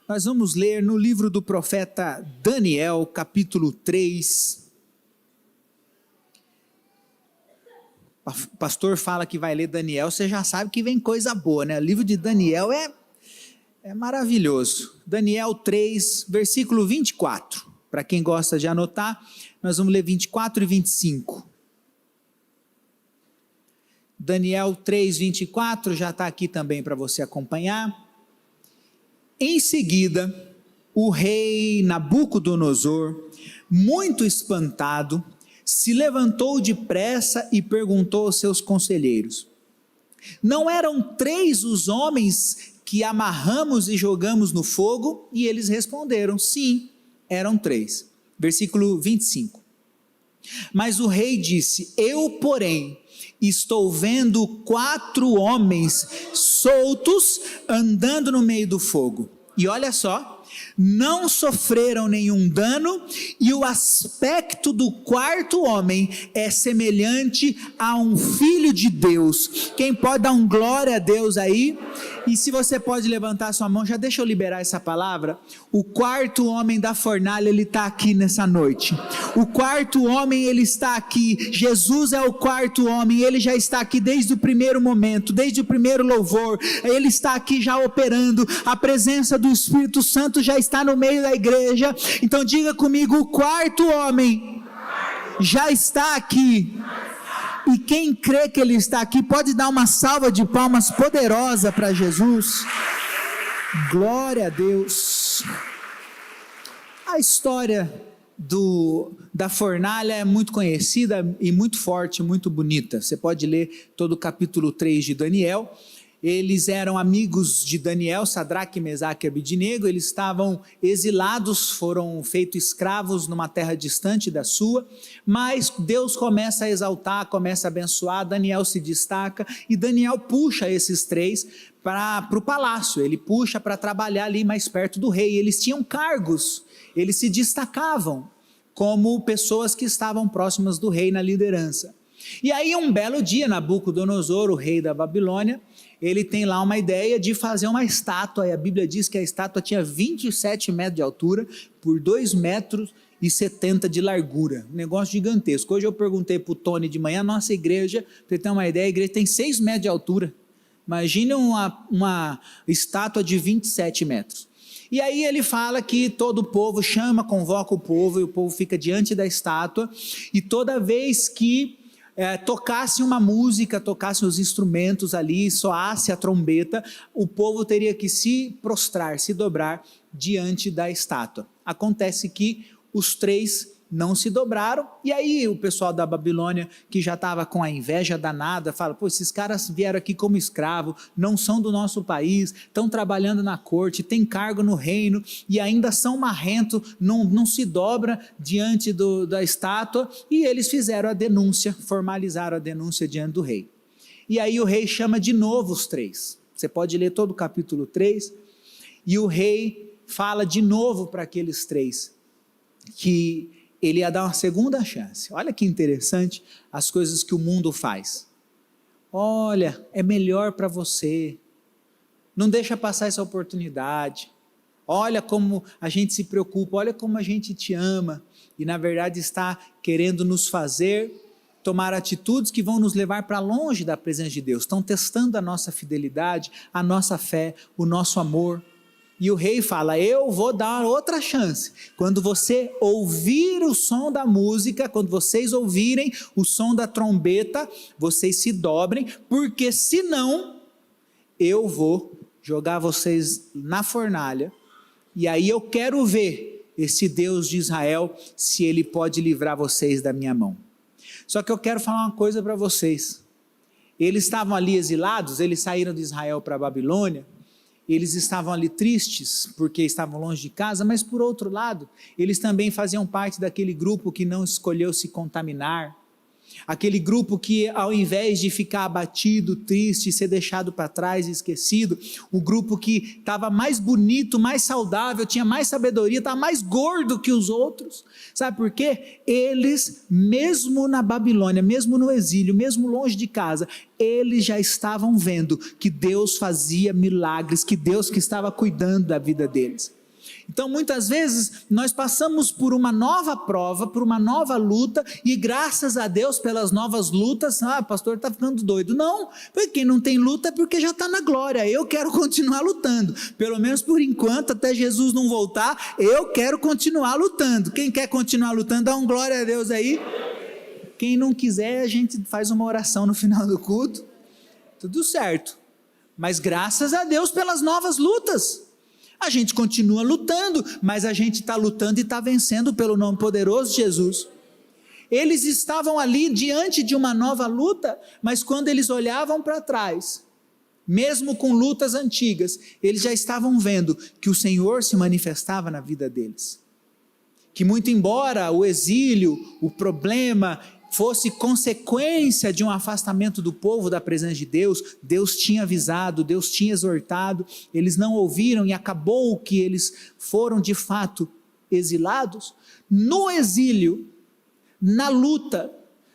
Nós vamos ler no livro do profeta Daniel, capítulo 3. O pastor fala que vai ler Daniel, você já sabe que vem coisa boa, né? O livro de Daniel é maravilhoso. Daniel 3, versículo 24. Para quem gosta de anotar, nós vamos ler 24 e 25. Daniel 3, 24, já está aqui também para você acompanhar. Em seguida, o rei Nabucodonosor, muito espantado, se levantou depressa e perguntou aos seus conselheiros: não eram 3 os homens que amarramos e jogamos no fogo? E eles responderam: sim, eram 3. Versículo 25. Mas o rei disse: eu, porém, estou vendo 4 homens soltos andando no meio do fogo. E olha só, não sofreram nenhum dano, e o aspecto do 4º homem é semelhante a um filho de Deus. Quem pode dar um glória a Deus aí? E se você pode levantar sua mão, já deixa eu liberar essa palavra. O 4º homem da fornalha, ele está aqui nessa noite. O 4º homem, ele está aqui. Jesus é o 4º homem, ele já está aqui desde o primeiro momento, desde o primeiro louvor. Ele está aqui já operando. A presença do Espírito Santo já está no meio da igreja. Então diga comigo: o 4º homem já está aqui. E quem crê que ele está aqui, pode dar uma salva de palmas poderosa para Jesus. Glória a Deus. A história da fornalha é muito conhecida e muito forte, muito bonita. Você pode ler todo o capítulo 3 de Daniel. Eles eram amigos de Daniel, Sadraque, Mesaque e Abidnego. Eles estavam exilados, foram feitos escravos numa terra distante da sua, mas Deus começa a exaltar, começa a abençoar. Daniel se destaca e Daniel puxa esses 3 para o palácio, ele puxa para trabalhar ali mais perto do rei. Eles tinham cargos, eles se destacavam como pessoas que estavam próximas do rei na liderança. E aí um belo dia, Nabucodonosor, o rei da Babilônia, ele tem lá uma ideia de fazer uma estátua, e a Bíblia diz que a estátua tinha 27 metros de altura, por 2,70 metros de largura, um negócio gigantesco. Hoje eu perguntei para o Tony de manhã, nossa igreja, para você ter uma ideia, a igreja tem 6 metros de altura, imagine uma estátua de 27 metros. E aí ele fala que todo o povo convoca o povo, e o povo fica diante da estátua, e toda vez que tocasse uma música, tocasse os instrumentos ali, soasse a trombeta, o povo teria que se prostrar, se dobrar diante da estátua. Acontece que os 3 não se dobraram, e aí o pessoal da Babilônia, que já estava com a inveja danada, fala: pô, esses caras vieram aqui como escravo, não são do nosso país, estão trabalhando na corte, tem cargo no reino, e ainda são marrentos, não se dobra diante da estátua. E eles fizeram a denúncia, formalizaram a denúncia diante do rei. E aí o rei chama de novo os 3, você pode ler todo o capítulo 3, e o rei fala de novo para aqueles 3, que ele ia dar uma segunda chance. Olha que interessante as coisas que o mundo faz. Olha, é melhor para você, não deixa passar essa oportunidade, olha como a gente se preocupa, olha como a gente te ama, e na verdade está querendo nos fazer tomar atitudes que vão nos levar para longe da presença de Deus, estão testando a nossa fidelidade, a nossa fé, o nosso amor. E o rei fala: eu vou dar outra chance, quando você ouvir o som da música, quando vocês ouvirem o som da trombeta, vocês se dobrem, porque senão eu vou jogar vocês na fornalha, e aí eu quero ver esse Deus de Israel, se ele pode livrar vocês da minha mão. Só que eu quero falar uma coisa para vocês, eles estavam ali exilados, eles saíram de Israel para a Babilônia, eles estavam ali tristes, porque estavam longe de casa, mas por outro lado, eles também faziam parte daquele grupo que não escolheu se contaminar, aquele grupo que, ao invés de ficar abatido, triste, ser deixado para trás e esquecido, o grupo que estava mais bonito, mais saudável, tinha mais sabedoria, estava mais gordo que os outros. Sabe por quê? Eles, mesmo na Babilônia, mesmo no exílio, mesmo longe de casa, eles já estavam vendo que Deus fazia milagres, que Deus que estava cuidando da vida deles. Então muitas vezes nós passamos por uma nova prova, por uma nova luta, e graças a Deus pelas novas lutas, o pastor está ficando doido. Não, porque quem não tem luta é porque já está na glória. Eu quero continuar lutando, pelo menos por enquanto, até Jesus não voltar, eu quero continuar lutando. Quem quer continuar lutando, dá um glória a Deus aí. Quem não quiser, a gente faz uma oração no final do culto, tudo certo. Mas graças a Deus pelas novas lutas. A gente continua lutando, mas a gente está lutando e está vencendo pelo nome poderoso de Jesus. Eles estavam ali diante de uma nova luta, mas quando eles olhavam para trás, mesmo com lutas antigas, eles já estavam vendo que o Senhor se manifestava na vida deles. Que muito embora o exílio, o problema, fosse consequência de um afastamento do povo da presença de Deus, Deus tinha avisado, Deus tinha exortado, eles não ouviram e acabou que eles foram de fato exilados. No exílio, na luta,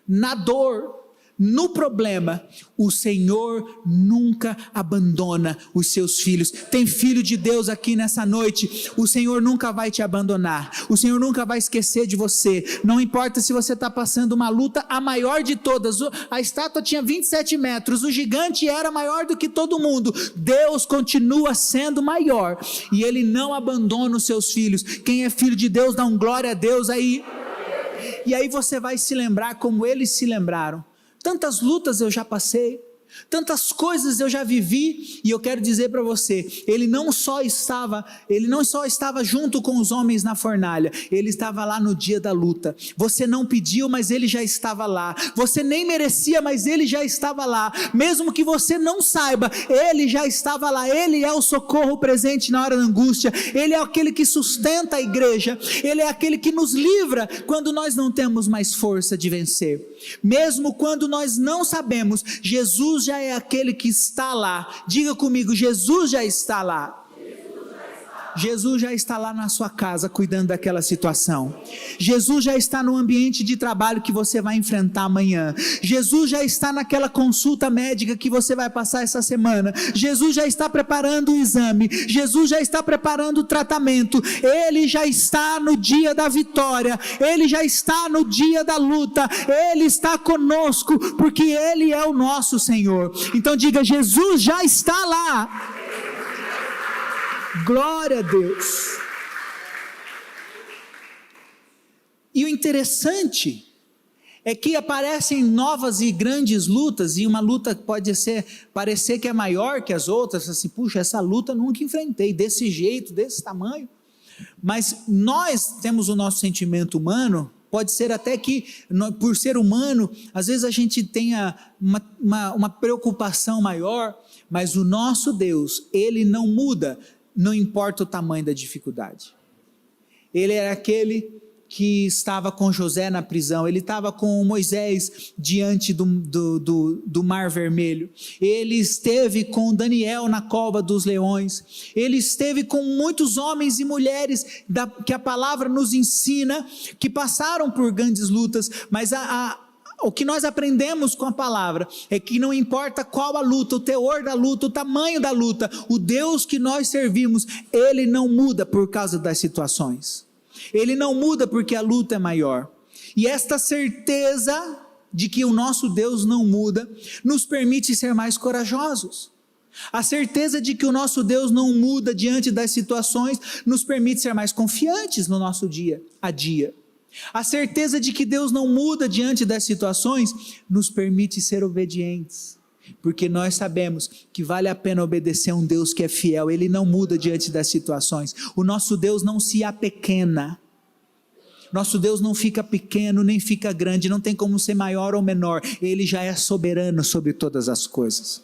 na dor, no problema, o Senhor nunca abandona os seus filhos. Tem filho de Deus aqui nessa noite, o Senhor nunca vai te abandonar, o Senhor nunca vai esquecer de você. Não importa se você está passando uma luta, a maior de todas, a estátua tinha 27 metros, o gigante era maior do que todo mundo, Deus continua sendo maior, e Ele não abandona os seus filhos. Quem é filho de Deus, dá um glória a Deus aí. E aí você vai se lembrar como eles se lembraram. Tantas lutas eu já passei, tantas coisas eu já vivi, e eu quero dizer para você, ele não só estava junto com os homens na fornalha, ele estava lá no dia da luta. Você não pediu, mas ele já estava lá. Você nem merecia, mas ele já estava lá. Mesmo que você não saiba, ele já estava lá. Ele é o socorro presente na hora da angústia. Ele é aquele que sustenta a igreja. Ele é aquele que nos livra quando nós não temos mais força de vencer. Mesmo quando nós não sabemos, Jesus já é aquele que está lá. Diga comigo, Jesus já está lá. Jesus já está lá na sua casa cuidando daquela situação. Jesus já está no ambiente de trabalho que você vai enfrentar amanhã. Jesus já está naquela consulta médica que você vai passar essa semana. Jesus já está preparando o exame. Jesus já está preparando o tratamento. Ele já está no dia da vitória. Ele já está no dia da luta. Ele está conosco porque Ele é o nosso Senhor. Então diga, Jesus já está lá. Glória a Deus. E o interessante é que aparecem novas e grandes lutas, e uma luta pode parecer que é maior que as outras, assim, puxa, essa luta eu nunca enfrentei, desse jeito, desse tamanho. Mas nós temos o nosso sentimento humano, pode ser até que, por ser humano, às vezes a gente tenha uma preocupação maior, mas o nosso Deus, Ele não muda, não importa o tamanho da dificuldade. Ele era aquele que estava com José na prisão, ele estava com Moisés diante do Mar Vermelho, ele esteve com Daniel na cova dos leões, ele esteve com muitos homens e mulheres que a palavra nos ensina, que passaram por grandes lutas, mas o que nós aprendemos com a palavra é que não importa qual a luta, o teor da luta, o tamanho da luta, o Deus que nós servimos, Ele não muda por causa das situações. Ele não muda porque a luta é maior. E esta certeza de que o nosso Deus não muda, nos permite ser mais corajosos. A certeza de que o nosso Deus não muda diante das situações, nos permite ser mais confiantes no nosso dia a dia. A certeza de que Deus não muda diante das situações, nos permite ser obedientes, porque nós sabemos que vale a pena obedecer a um Deus que é fiel. Ele não muda diante das situações. O nosso Deus não se apequena, nosso Deus não fica pequeno, nem fica grande, não tem como ser maior ou menor, Ele já é soberano sobre todas as coisas.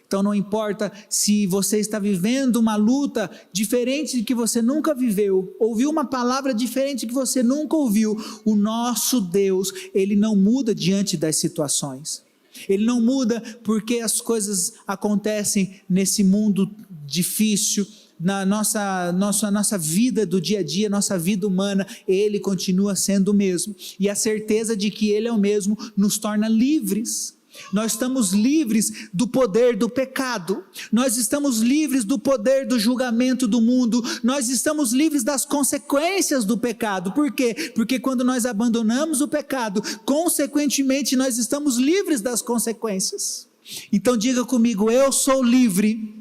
Então não importa se você está vivendo uma luta diferente de que você nunca viveu, ouviu uma palavra diferente que você nunca ouviu, o nosso Deus, Ele não muda diante das situações. Ele não muda porque as coisas acontecem nesse mundo difícil, na nossa vida do dia a dia, nossa vida humana, Ele continua sendo o mesmo. E a certeza de que Ele é o mesmo nos torna livres. Nós estamos livres do poder do pecado, nós estamos livres do poder do julgamento do mundo, nós estamos livres das consequências do pecado. Por quê? Porque quando nós abandonamos o pecado, consequentemente nós estamos livres das consequências. Então diga comigo: eu sou livre.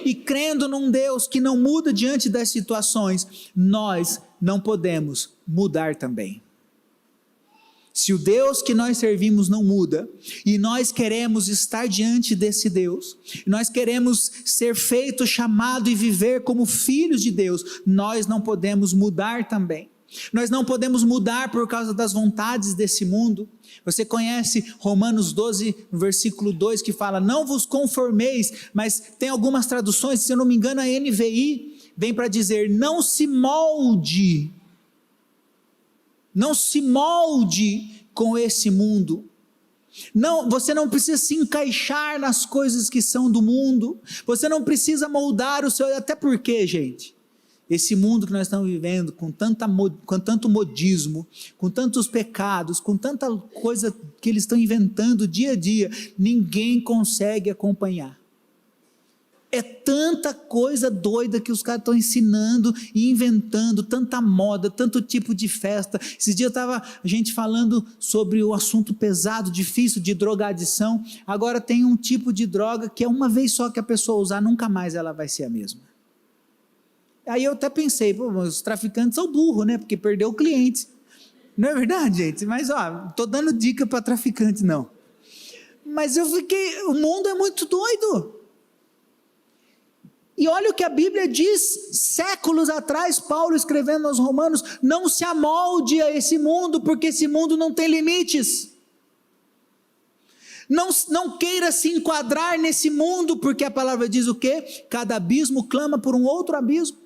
E crendo num Deus que não muda diante das situações, nós não podemos mudar também. Se o Deus que nós servimos não muda, e nós queremos estar diante desse Deus, nós queremos ser feito, chamado e viver como filhos de Deus, nós não podemos mudar também. Nós não podemos mudar por causa das vontades desse mundo. Você conhece Romanos 12, versículo 2, que fala: não vos conformeis, mas tem algumas traduções, se eu não me engano a NVI, vem para dizer: não se molde com esse mundo. Não, você não precisa se encaixar nas coisas que são do mundo, você não precisa moldar o seu, até porque, gente, esse mundo que nós estamos vivendo, com tanto modismo, com tantos pecados, com tanta coisa que eles estão inventando dia a dia, ninguém consegue acompanhar. É tanta coisa doida que os caras estão ensinando e inventando, tanta moda, tanto tipo de festa. Esses dias estava a gente falando sobre o assunto pesado, difícil de drogadição. Agora tem um tipo de droga que é uma vez só que a pessoa usar, nunca mais ela vai ser a mesma. Aí eu até pensei, os traficantes são burros, né? Porque perdeu o cliente. Não é verdade, gente? Mas, não estou dando dica para traficante, não. Mas eu fiquei, o mundo é muito doido. E olha o que a Bíblia diz, séculos atrás, Paulo escrevendo aos Romanos: não se amolde a esse mundo, porque esse mundo não tem limites. Não queira se enquadrar nesse mundo, porque a palavra diz o quê? Cada abismo clama por um outro abismo.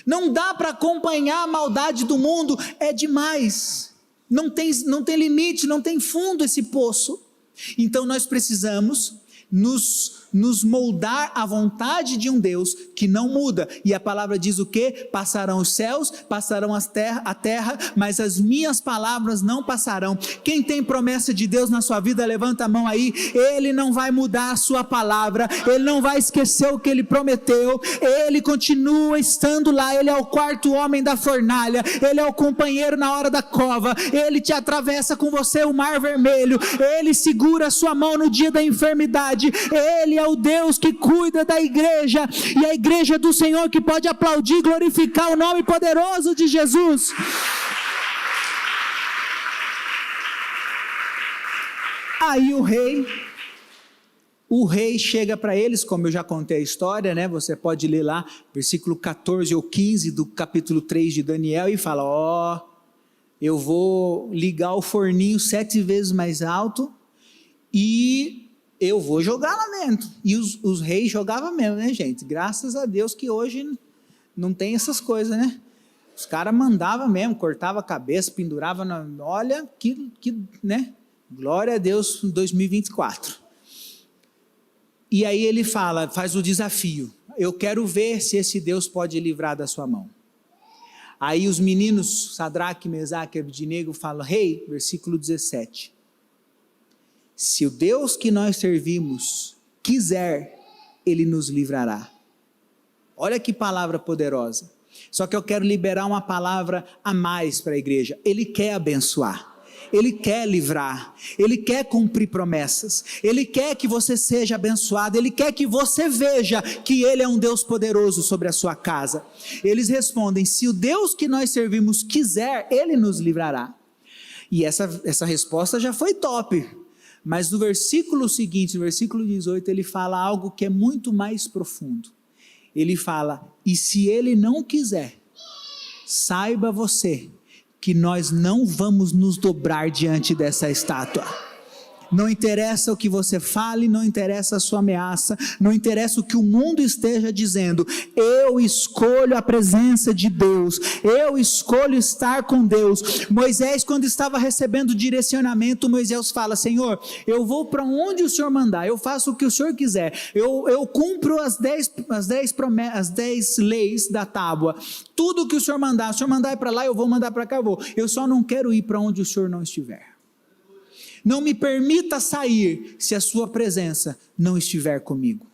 Não dá para acompanhar a maldade do mundo, é demais. Não tem limite, não tem fundo esse poço. Então nós precisamos nos moldar à vontade de um Deus que não muda, e a palavra diz o quê? Passarão os céus, passarão a terra, mas as minhas palavras não passarão. Quem tem promessa de Deus na sua vida, levanta a mão aí. Ele não vai mudar a sua palavra, ele não vai esquecer o que ele prometeu, ele continua estando lá. Ele é o quarto homem da fornalha, ele é o companheiro na hora da cova, ele te atravessa com você o mar vermelho, ele segura a sua mão no dia da enfermidade, ele é o Deus que cuida da igreja, e a igreja do Senhor que pode aplaudir e glorificar o nome poderoso de Jesus. Aí o rei chega para eles, como eu já contei a história, né? Você pode ler lá, versículo 14 ou 15 do capítulo 3 de Daniel, e fala: eu vou ligar o forninho 7 vezes mais alto, e eu vou jogar lá dentro. E os reis jogavam mesmo, né, gente? Graças a Deus que hoje não tem essas coisas, né? Os caras mandavam mesmo, cortava a cabeça, pendurava olha, né? Glória a Deus, 2024. E aí ele faz o desafio: eu quero ver se esse Deus pode livrar da sua mão. Aí os meninos, Sadraque, Mesaque e Abednego, falam: rei, versículo 17, se o Deus que nós servimos quiser, ele nos livrará. Olha que palavra poderosa. Só que eu quero liberar uma palavra a mais para a igreja. Ele quer abençoar, ele quer livrar, ele quer cumprir promessas, ele quer que você seja abençoado, ele quer que você veja que ele é um Deus poderoso sobre a sua casa. Eles respondem: se o Deus que nós servimos quiser, ele nos livrará. E essa resposta já foi top. Mas no versículo seguinte, no versículo 18, ele fala algo que é muito mais profundo. Ele fala: e se ele não quiser, saiba você que nós não vamos nos dobrar diante dessa estátua. Não interessa o que você fale, não interessa a sua ameaça, não interessa o que o mundo esteja dizendo, eu escolho a presença de Deus, eu escolho estar com Deus. Moisés, quando estava recebendo direcionamento, Moisés fala: Senhor, eu vou para onde o Senhor mandar, eu faço o que o Senhor quiser, eu cumpro as 10 leis da tábua, tudo que o Senhor mandar ir para lá, eu vou mandar para cá, eu só não quero ir para onde o Senhor não estiver. Não me permita sair se a sua presença não estiver comigo.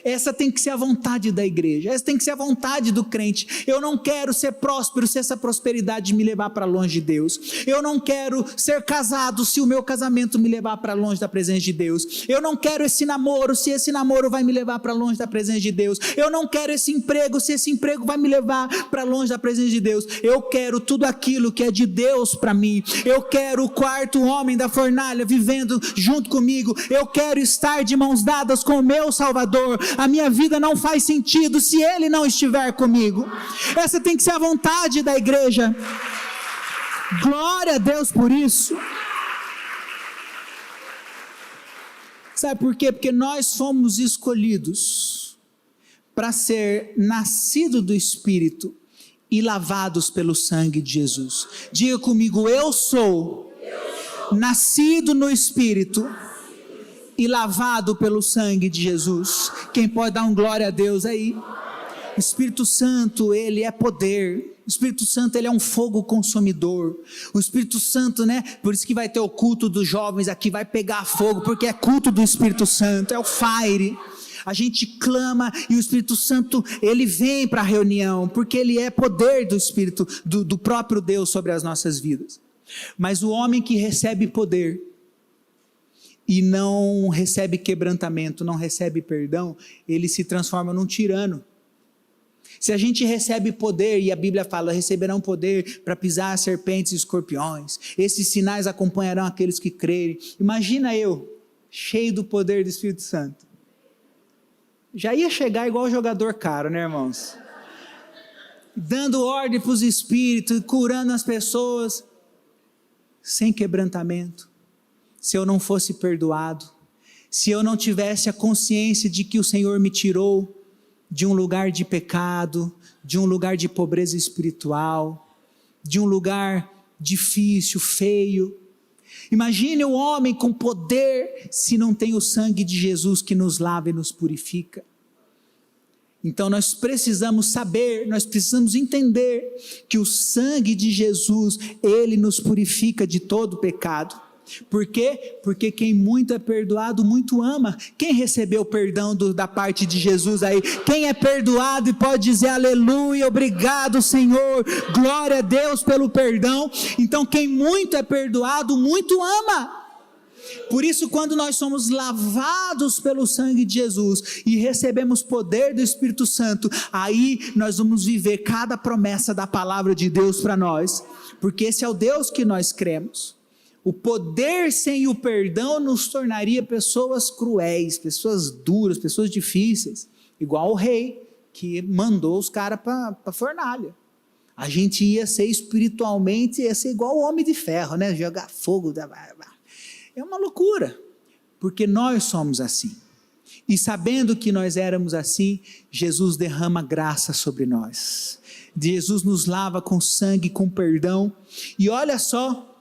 Essa tem que ser a vontade da igreja, essa tem que ser a vontade do crente. Eu não quero ser próspero se essa prosperidade me levar para longe de Deus. Eu não quero ser casado se o meu casamento me levar para longe da presença de Deus. Eu não quero esse namoro se esse namoro vai me levar para longe da presença de Deus. Eu não quero esse emprego se esse emprego vai me levar para longe da presença de Deus. Eu quero tudo aquilo que é de Deus para mim. Eu quero o quarto homem da fornalha vivendo junto comigo. Eu quero estar de mãos dadas com o meu Salvador. A minha vida não faz sentido se Ele não estiver comigo. Essa tem que ser a vontade da igreja. Glória a Deus por isso. Sabe por quê? Porque nós fomos escolhidos para ser nascido do Espírito e lavados pelo sangue de Jesus. Diga comigo: eu sou nascido no Espírito e lavado pelo sangue de Jesus. Quem pode dar um glória a Deus aí? O Espírito Santo, ele é poder. O Espírito Santo, ele é um fogo consumidor. O Espírito Santo, né? Por isso que vai ter o culto dos jovens aqui, vai pegar fogo, porque é culto do Espírito Santo, é o fire. A gente clama e o Espírito Santo, ele vem para a reunião, porque ele é poder do Espírito, do próprio Deus sobre as nossas vidas. Mas o homem que recebe poder e não recebe quebrantamento, não recebe perdão, ele se transforma num tirano. Se a gente recebe poder, e a Bíblia fala, receberão poder para pisar serpentes e escorpiões, esses sinais acompanharão aqueles que crerem. Imagina eu, cheio do poder do Espírito Santo, já ia chegar igual jogador caro, né, irmãos? Dando ordem para os espíritos, curando as pessoas, sem quebrantamento. Se eu não fosse perdoado, se eu não tivesse a consciência de que o Senhor me tirou de um lugar de pecado, de um lugar de pobreza espiritual, de um lugar difícil, feio. Imagine o homem com poder se não tem o sangue de Jesus que nos lava e nos purifica. Então nós precisamos saber, nós precisamos entender que o sangue de Jesus, ele nos purifica de todo pecado. Por quê? Porque quem muito é perdoado, muito ama. Quem recebeu o perdão da parte de Jesus aí? Quem é perdoado e pode dizer aleluia, obrigado Senhor, glória a Deus pelo perdão. Então quem muito é perdoado, muito ama. Por isso, quando nós somos lavados pelo sangue de Jesus e recebemos poder do Espírito Santo, aí nós vamos viver cada promessa da palavra de Deus para nós, porque esse é o Deus que nós cremos. O poder sem o perdão nos tornaria pessoas cruéis, pessoas duras, pessoas difíceis, igual o rei que mandou os caras para a fornalha. A gente ia ser espiritualmente, ia ser igual o homem de ferro, né? Jogar fogo. É uma loucura, porque nós somos assim. E sabendo que nós éramos assim, Jesus derrama graça sobre nós. Jesus nos lava com sangue, com perdão. E olha só,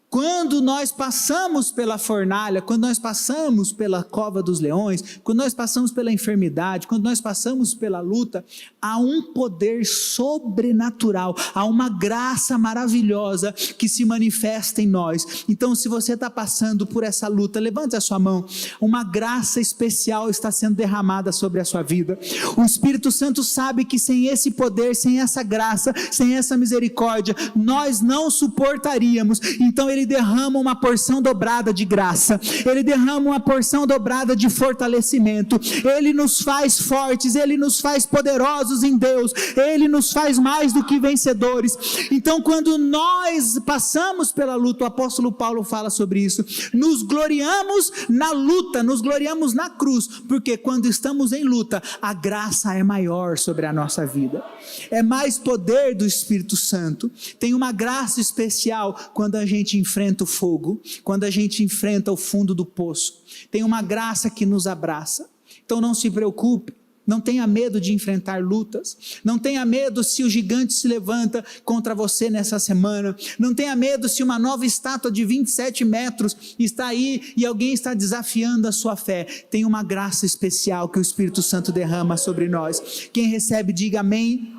quando nós passamos pela fornalha, quando nós passamos pela cova dos leões, quando nós passamos pela enfermidade, quando nós passamos pela luta, há um poder sobrenatural, há uma graça maravilhosa que se manifesta em nós. Então, se você está passando por essa luta, levante a sua mão. Uma graça especial está sendo derramada sobre a sua vida. O Espírito Santo sabe que sem esse poder, sem essa graça, sem essa misericórdia, nós não suportaríamos. Então Ele derrama uma porção dobrada de graça, Ele derrama uma porção dobrada de fortalecimento, Ele nos faz fortes, Ele nos faz poderosos em Deus, Ele nos faz mais do que vencedores. Então, quando nós passamos pela luta, o apóstolo Paulo fala sobre isso, nos gloriamos na luta, nos gloriamos na cruz, porque quando estamos em luta, a graça é maior sobre a nossa vida, é mais poder do Espírito Santo. Tem uma graça especial quando a gente enfrenta o fogo, quando a gente enfrenta o fundo do poço. Tem uma graça que nos abraça. Então não se preocupe, não tenha medo de enfrentar lutas, não tenha medo se o gigante se levanta contra você nessa semana, não tenha medo se uma nova estátua de 27 metros está aí e alguém está desafiando a sua fé. Tem uma graça especial que o Espírito Santo derrama sobre nós. Quem recebe, diga amém.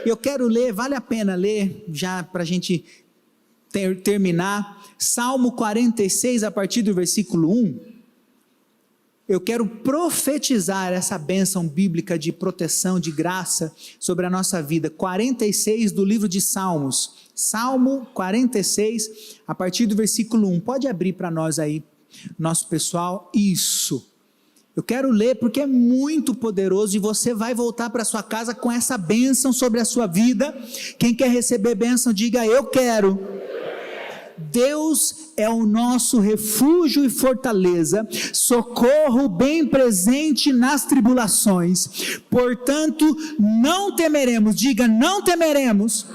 Eu quero ler, vale a pena ler, já para a gente terminar, Salmo 46, a partir do versículo 1, eu quero profetizar essa bênção bíblica de proteção, de graça sobre a nossa vida. 46 do livro de Salmos, Salmo 46, a partir do versículo 1, pode abrir para nós aí, nosso pessoal, isso. Eu quero ler porque é muito poderoso e você vai voltar para sua casa com essa bênção sobre a sua vida. Quem quer receber bênção, diga eu quero. Deus é o nosso refúgio e fortaleza, socorro bem presente nas tribulações. Portanto, não temeremos, diga não temeremos.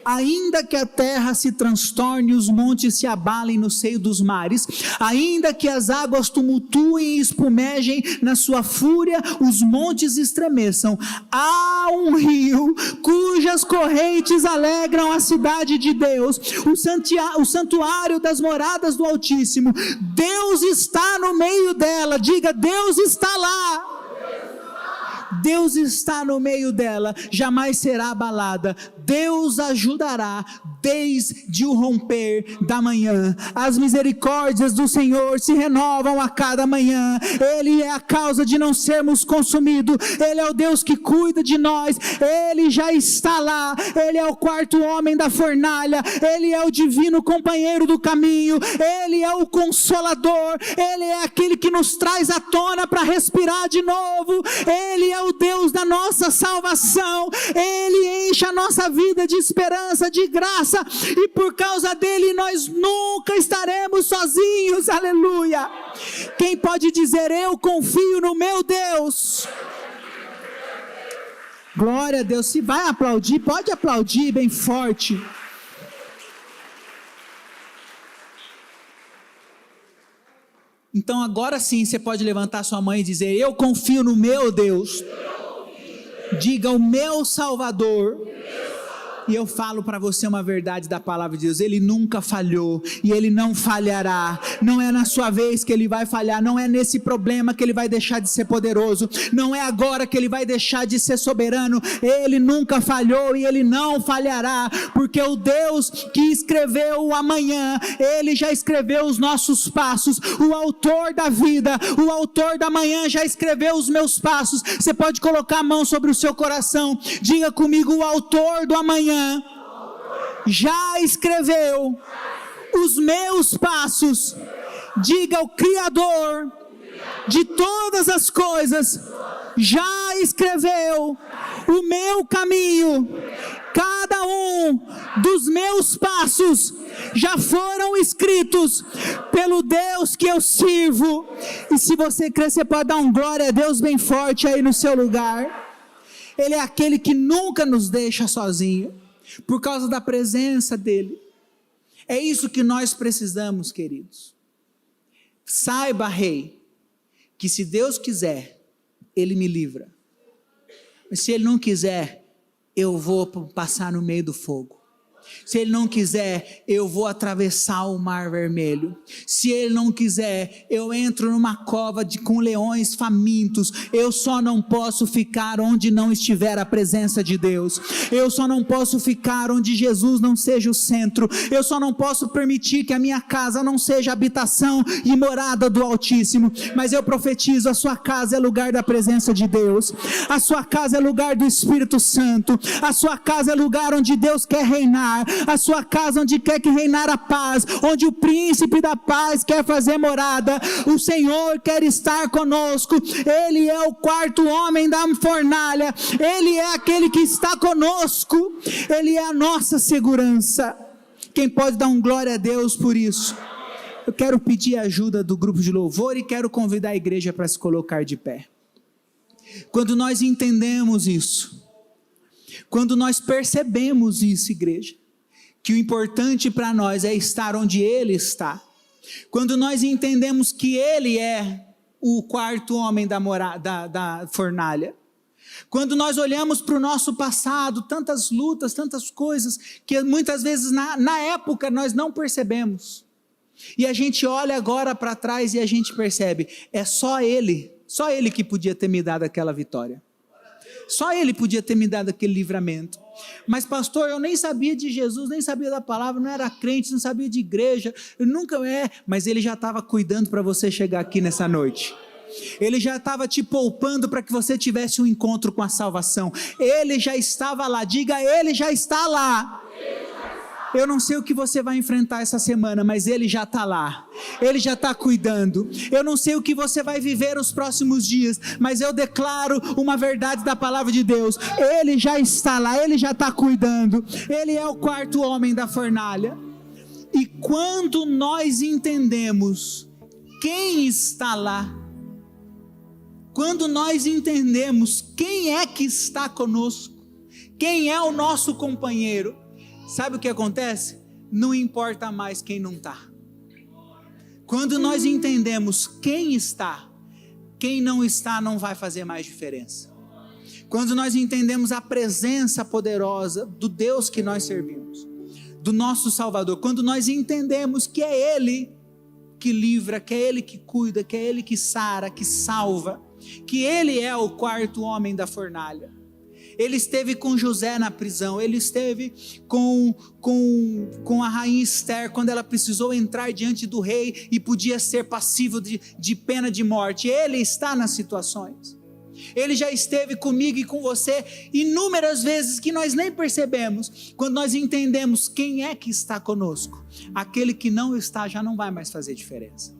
Ainda que a terra se transtorne, os montes se abalem no seio dos mares, ainda que as águas tumultuem e espumejem na sua fúria, os montes estremeçam. Há um rio cujas correntes alegram a cidade de Deus, o santuário das moradas do Altíssimo. Deus está no meio dela, diga Deus está lá. Deus está no meio dela, jamais será abalada. Deus ajudará desde o romper da manhã. As misericórdias do Senhor se renovam a cada manhã. Ele é a causa de não sermos consumidos. Ele é o Deus que cuida de nós. Ele já está lá. Ele é o quarto homem da fornalha. Ele é o divino companheiro do caminho. Ele é o consolador. Ele é aquele que nos traz à tona para respirar de novo. Ele é o Deus da nossa salvação. Ele enche a nossa vida de esperança, de graça, e por causa dele nós nunca estaremos sozinhos. Aleluia. Quem pode dizer eu confio no meu Deus? Glória a Deus. Se vai aplaudir, pode aplaudir bem forte. Então agora sim você pode levantar sua mão e dizer eu confio no meu Deus. Diga o meu Salvador. E eu falo para você uma verdade da palavra de Deus, Ele nunca falhou, e Ele não falhará. Não é na sua vez que Ele vai falhar, não é nesse problema que Ele vai deixar de ser poderoso, não é agora que Ele vai deixar de ser soberano. Ele nunca falhou e Ele não falhará, porque o Deus que escreveu o amanhã, Ele já escreveu os nossos passos. O autor da vida, o autor da manhã já escreveu os meus passos. Você pode colocar a mão sobre o seu coração, diga comigo, o autor do amanhã já escreveu os meus passos. Diga o Criador de todas as coisas já escreveu o meu caminho. Cada um dos meus passos já foram escritos pelo Deus que eu sirvo. E se você crer, você pode dar um glória a Deus bem forte aí no seu lugar. Ele é aquele que nunca nos deixa sozinho, por causa da presença dEle. É isso que nós precisamos, queridos. Saiba, rei, que se Deus quiser, Ele me livra. Mas se Ele não quiser, eu vou passar no meio do fogo. Se Ele não quiser, eu vou atravessar o mar vermelho. Se Ele não quiser, eu entro numa cova com leões famintos. Eu só não posso ficar onde não estiver a presença de Deus. Eu só não posso ficar onde Jesus não seja o centro. Eu só não posso permitir que a minha casa não seja habitação e morada do Altíssimo. Mas eu profetizo, a sua casa é lugar da presença de Deus. A sua casa é lugar do Espírito Santo. A sua casa é lugar onde Deus quer reinar. A sua casa onde quer que reinar a paz, onde o príncipe da paz quer fazer morada. O Senhor quer estar conosco. Ele é o quarto homem da fornalha. Ele é aquele que está conosco. Ele é a nossa segurança. Quem pode dar um glória a Deus por isso? Eu quero pedir a ajuda do grupo de louvor e quero convidar a igreja para se colocar de pé. Quando nós entendemos isso, quando nós percebemos isso, igreja, que o importante para nós é estar onde Ele está, quando nós entendemos que Ele é o quarto homem da fornalha, quando nós olhamos para o nosso passado, tantas lutas, tantas coisas, que muitas vezes na época nós não percebemos, e a gente olha agora para trás e a gente percebe, é só Ele que podia ter me dado aquela vitória. Só Ele podia ter me dado aquele livramento. Mas pastor, eu nem sabia de Jesus, nem sabia da palavra, não era crente, não sabia de igreja, eu nunca mas Ele já estava cuidando para você chegar aqui nessa noite. Ele já estava te poupando para que você tivesse um encontro com a salvação. Ele já estava lá, diga, Ele já está lá. Eu não sei o que você vai enfrentar essa semana, mas Ele já está lá, Ele já está cuidando. Eu não sei o que você vai viver os próximos dias, mas eu declaro uma verdade da palavra de Deus: Ele já está lá, Ele já está cuidando. Ele é o quarto homem da fornalha. E quando nós entendemos quem está lá, quando nós entendemos quem é que está conosco, quem é o nosso companheiro, sabe o que acontece? Não importa mais quem não está. Quando nós entendemos quem está, quem não está não vai fazer mais diferença. Quando nós entendemos a presença poderosa do Deus que nós servimos, do nosso Salvador, quando nós entendemos que é Ele que livra, que é Ele que cuida, que é Ele que sara, que salva, que Ele é o quarto homem da fornalha. Ele esteve com José na prisão, ele esteve com a rainha Esther, quando ela precisou entrar diante do rei e podia ser passivo de pena de morte. Ele está nas situações. Ele já esteve comigo e com você inúmeras vezes que nós nem percebemos. Quando nós entendemos quem é que está conosco, aquele que não está já não vai mais fazer diferença.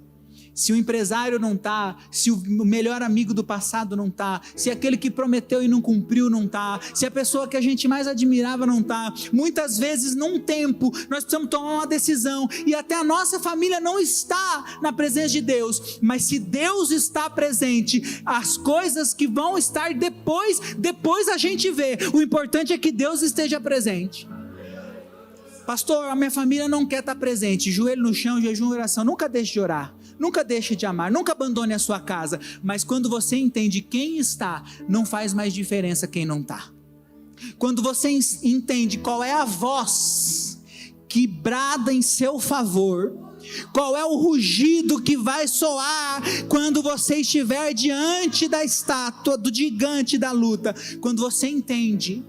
Se o empresário não está, se o melhor amigo do passado não está, se aquele que prometeu e não cumpriu não está, se a pessoa que a gente mais admirava não está, muitas vezes num tempo nós precisamos tomar uma decisão e até a nossa família não está na presença de Deus, mas se Deus está presente, as coisas que vão estar depois a gente vê. O importante é que Deus esteja presente. Pastor, a minha família não quer estar presente. Joelho no chão, jejum, oração. Nunca deixe de orar, nunca deixe de amar, nunca abandone a sua casa. Mas quando você entende quem está, não faz mais diferença quem não está. Quando você entende qual é a voz que brada em seu favor, qual é o rugido que vai soar quando você estiver diante da estátua, do gigante da luta, quando você entende,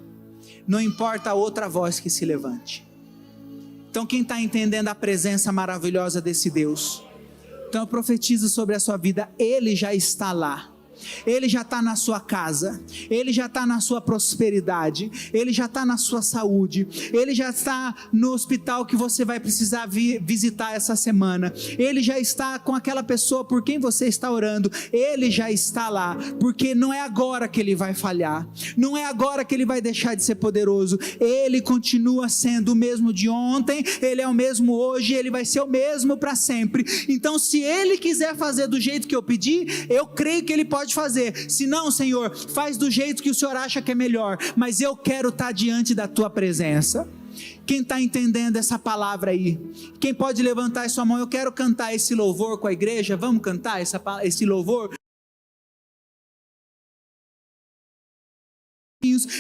não importa a outra voz que se levante. Então quem está entendendo a presença maravilhosa desse Deus, então eu profetizo sobre a sua vida, Ele já está lá. Ele já está na sua casa, Ele já está na sua prosperidade, Ele já está na sua saúde, Ele já está no hospital que você vai precisar visitar essa semana, Ele já está com aquela pessoa por quem você está orando, Ele já está lá, porque não é agora que Ele vai falhar, não é agora que Ele vai deixar de ser poderoso. Ele continua sendo o mesmo de ontem, Ele é o mesmo hoje, Ele vai ser o mesmo para sempre. Então se Ele quiser fazer do jeito que eu pedi, eu creio que Ele pode fazer. Se não, Senhor, faz do jeito que o Senhor acha que é melhor, mas eu quero estar diante da tua presença. Quem está entendendo essa palavra aí? Quem pode levantar a sua mão? Eu quero cantar esse louvor com a igreja. Vamos cantar esse louvor?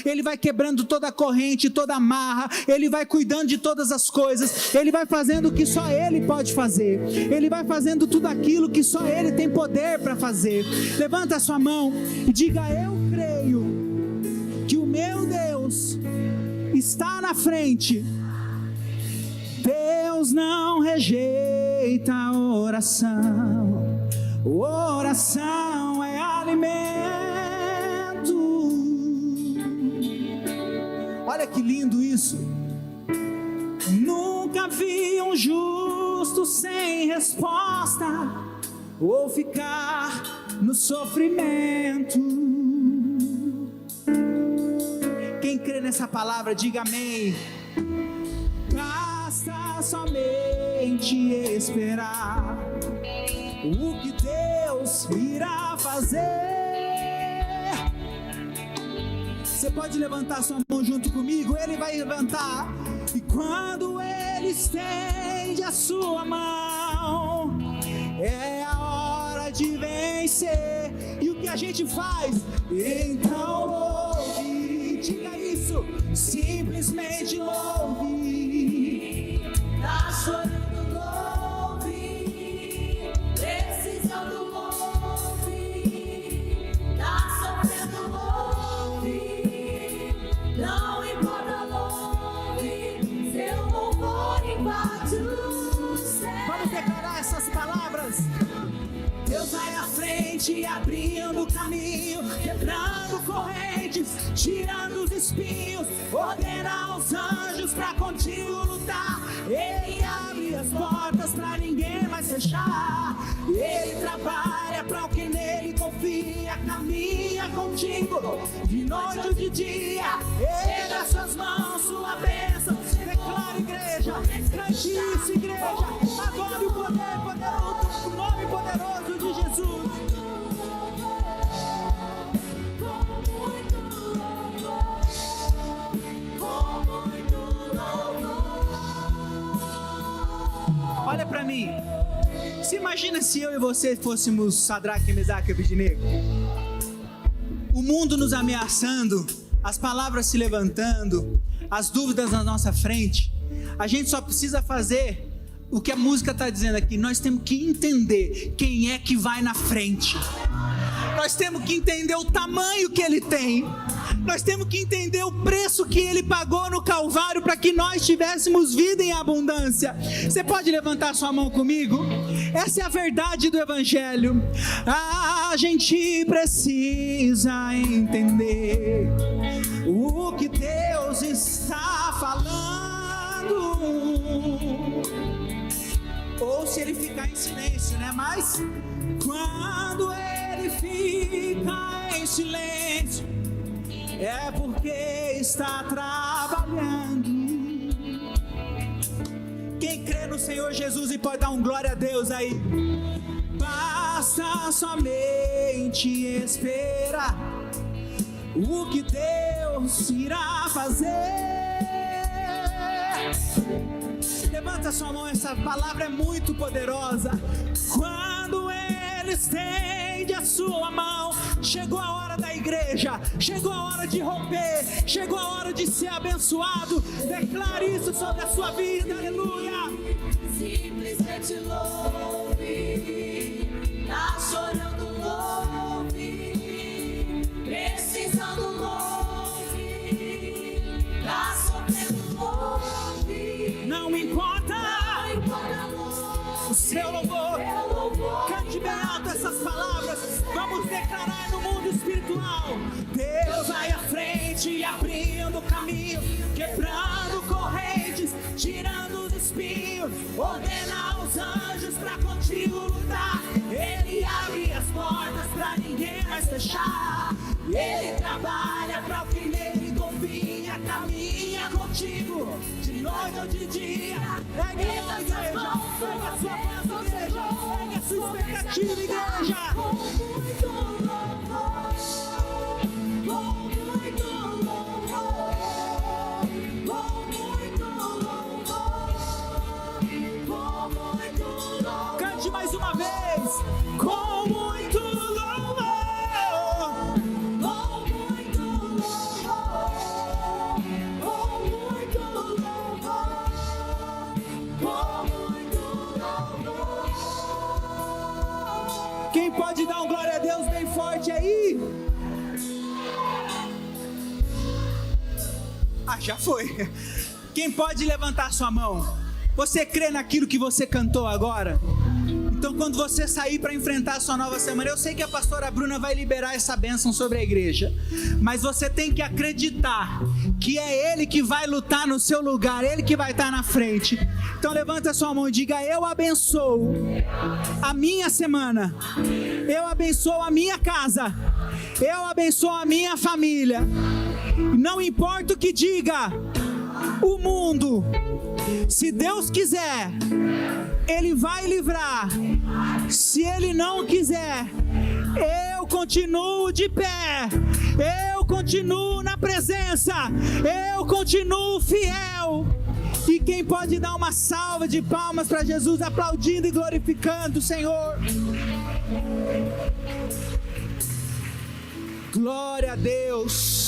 Ele vai quebrando toda a corrente, toda a amarra, Ele vai cuidando de todas as coisas, Ele vai fazendo o que só Ele pode fazer, Ele vai fazendo tudo aquilo que só Ele tem poder para fazer. Levanta a sua mão e diga: eu creio que o meu Deus está na frente. Deus não rejeita a oração, oração é alimento. Olha que lindo isso. Nunca vi um justo sem resposta, ou ficar no sofrimento. Quem crê nessa palavra, diga amém. Basta somente esperar o que Deus irá fazer. Você pode levantar sua mão junto comigo? Ele vai levantar. E quando Ele estende a sua mão, é a hora de vencer. E o que a gente faz? Então louve. Diga isso. Simplesmente louve. Tá chorando, louve. Precisando, louve. Tá sofrendo, louve. Deus vai à frente, abrindo o caminho, quebrando correntes, tirando os espinhos, ordena aos anjos pra contigo lutar. Ele abre as portas pra ninguém mais fechar. Ele trabalha pra o que nele confia, caminha contigo de noite ou de dia. Ele das suas mãos, sua bênção. Declara, igreja, cante isso, igreja. Adore o poder poderoso, o nome poderoso de Jesus. Olha pra mim. Se imagina se eu e você fôssemos Sadraque, Mesaque e Abednego. O mundo nos ameaçando, as palavras se levantando, as dúvidas na nossa frente. A gente só precisa fazer o que a música está dizendo aqui. Nós temos que entender quem é que vai na frente. Nós temos que entender o tamanho que ele tem. Nós temos que entender o preço que ele pagou no Calvário para que nós tivéssemos vida em abundância. Você pode levantar sua mão comigo? Essa é a verdade do Evangelho. A gente precisa entender o que Deus está falando. Ou se ele ficar em silêncio, né? Mas quando ele fica em silêncio, é porque está trabalhando. Quem crê no Senhor Jesus e pode dar um glória a Deus aí? Basta somente esperar o que Deus irá fazer. Levanta sua mão, essa palavra é muito poderosa. Quando Ele estende a sua mão, chegou a hora da igreja, chegou a hora de romper, chegou a hora de ser abençoado. Declare isso sobre a sua vida, aleluia. Simplesmente louve, tá chorando, louve, precisando, louve, tá sofrendo, louve. Não importa o seu louvor, cante bem alto essas palavras. Vamos declarar no mundo espiritual. Deus vai à frente, abrindo o caminho, quebrando correntes, tirando os espinhos, ordena aos anjos pra contigo lutar. Ele abre as portas pra ninguém mais fechar. Ele trabalha pra o que nele confia, caminha contigo de noite ou de dia. Pegue a sua igreja, pegue a sua voz, igreja, pegue a sua expectativa, igreja. Cante mais uma vez, com muito louvor. Quem pode dar um glória a Deus bem forte aí? Ah, já foi. Quem pode levantar sua mão? Você crê naquilo que você cantou agora? Então quando você sair para enfrentar a sua nova semana, eu sei que a pastora Bruna vai liberar essa bênção sobre a igreja, mas você tem que acreditar que é Ele que vai lutar no seu lugar, Ele que vai estar na frente. Então levanta a sua mão e diga: eu abençoo a minha semana, eu abençoo a minha casa, eu abençoo a minha família. Não importa o que diga o mundo, se Deus quiser, Ele vai livrar. Se Ele não quiser, eu continuo de pé, eu continuo na presença, eu continuo fiel. E quem pode dar uma salva de palmas para Jesus, aplaudindo e glorificando o Senhor? Glória a Deus.